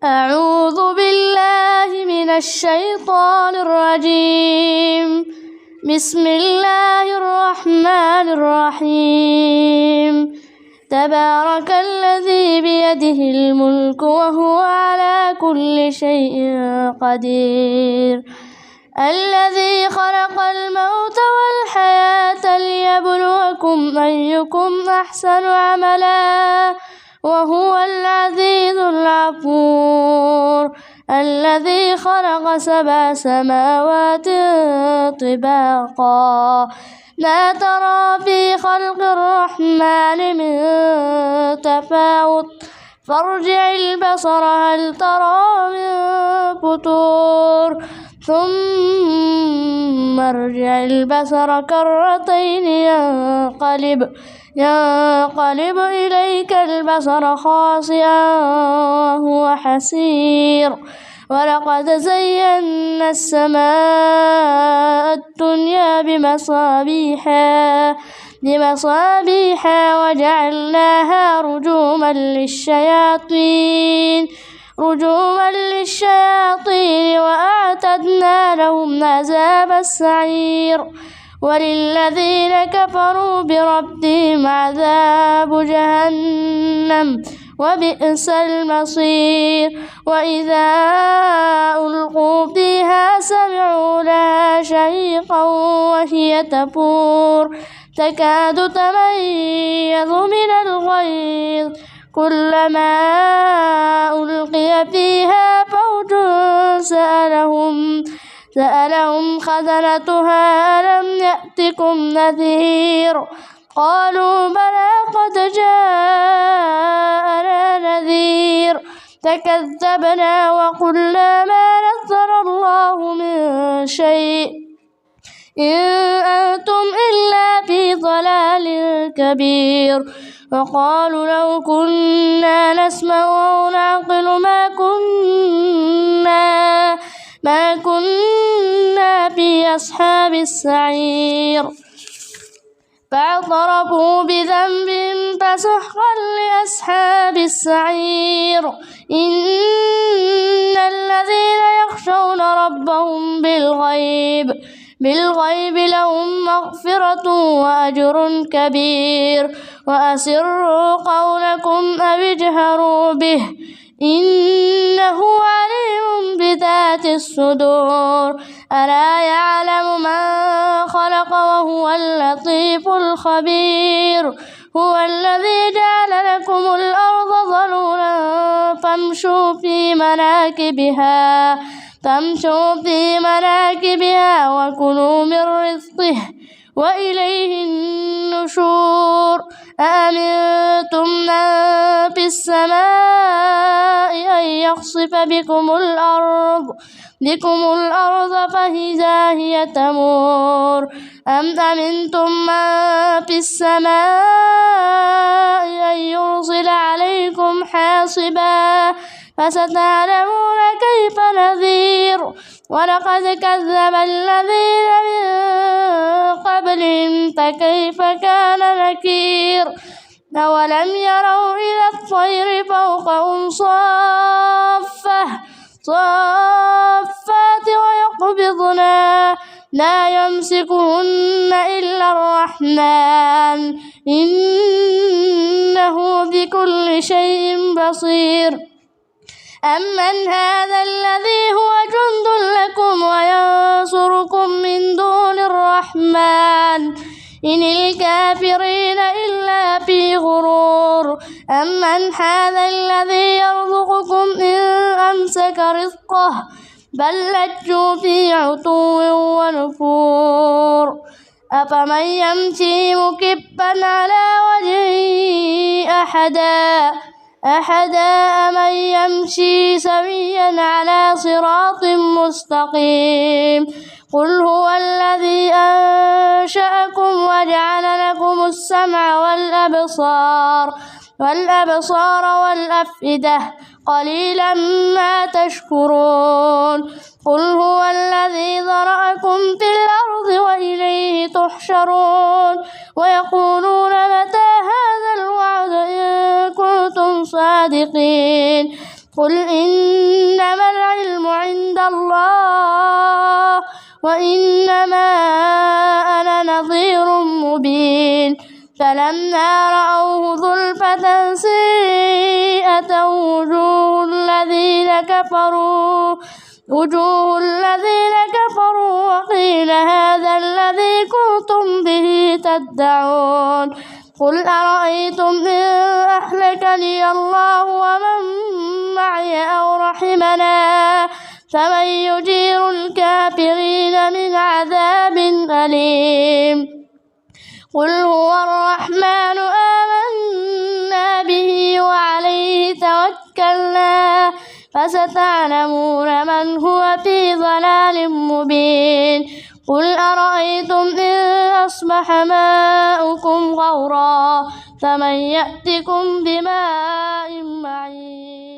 أعوذ بالله من الشيطان الرجيم. بسم الله الرحمن الرحيم. تبارك الذي بيده الملك وهو على كل شيء قدير. الذي خلق الموت والحياة ليبلوكم أيكم أحسن عملا وهو العزيز الغفور. الذي خلق 7 سماوات طباقا ما ترى في خلق الرحمن من تفاوت فارجع البصر هل ترى من فتور ثم ارجع البصر كرتين ينقلب إليك البصر خاسئا وهو حسير. ولقد زينا السماء الدنيا بمصابيح وجعلناها رجوما للشياطين وأعتدنا لهم عذاب السعير. وللذين كفروا بربهم عذاب جهنم وبئس المصير. وإذا ألقوا فيها سمعوا لها شهيقا وهي تفور تكاد تميز من الغيظ كلما ألقي فيها فوج سألهم خزنتها ألم يأتكم نذير قالوا بلى قد جاءنا نذير فكذبنا وقلنا ما نزل الله من شيء إن أنتم إلا في ضلال كبير. وقالوا لو كنا نسمع أو نعقل ما كنا في أصحاب السعير. فاعترفوا بذنبهم فسحقا لأصحاب السعير. إن الذين يخشون ربهم بالغيب لهم مغفرة وأجر كبير. وأسروا قولكم أو اجهروا به إنه عليم بذات الصدور. ألا يعلم من خلق وهو اللطيف الخبير. هو الذي جعل لكم الأرض ذلولا فامشوا في مناكبها وكلوا من رزقه وإليه النشور. أأمنتم من في السماء أن يخسف بكم الأرض فإذا هي تمور أم أمنتم من في السماء أن يرسل عليكم حاصبا فستعلمون كيف نذير. ولقد كذب الذين من قبلهم فكيف كان نكير. أولم يروا إلى الطير فوقهم صافات ويقبضنا لا يمسكهن إلا الرحمن إنه بكل شيء بصير. أمن هذا الذي هو جند لكم وينصركم من دون الرحمن إن الكافرين إلا في غرور. أمن هذا الذي يرزقكم إن أمسك رزقه بل لجوا في عتو ونفور. أفمن يمشي مكبا على وجهه أحدا أمن يمشي سويا على صراط مستقيم. قل هو الذي أنشأكم وجعل لكم السمع والأبصار والأفئدة قليلا ما تشكرون. قل هو الذي ذرأكم في الأرض وإليه تحشرون. ويقولون متى هذا الوعد إن كنتم صادقين قل إنما العلم عند الله وإنما أنا نظير مبين فلما رأوه زلفة سيئة وجوه الذين كفروا وقيل هذا الذي كنتم به تدعون قل أرأيتم إن أهلكني الله ومن معي أو رحمنا فمن يجير الكافرين من عذاب أليم قل هو الرحمن آمنا به وعليه توكلنا فستعلمون من هو في ضلال مبين قل أرأيتم إن أصبح ماؤكم غورا فمن يأتكم بماء معين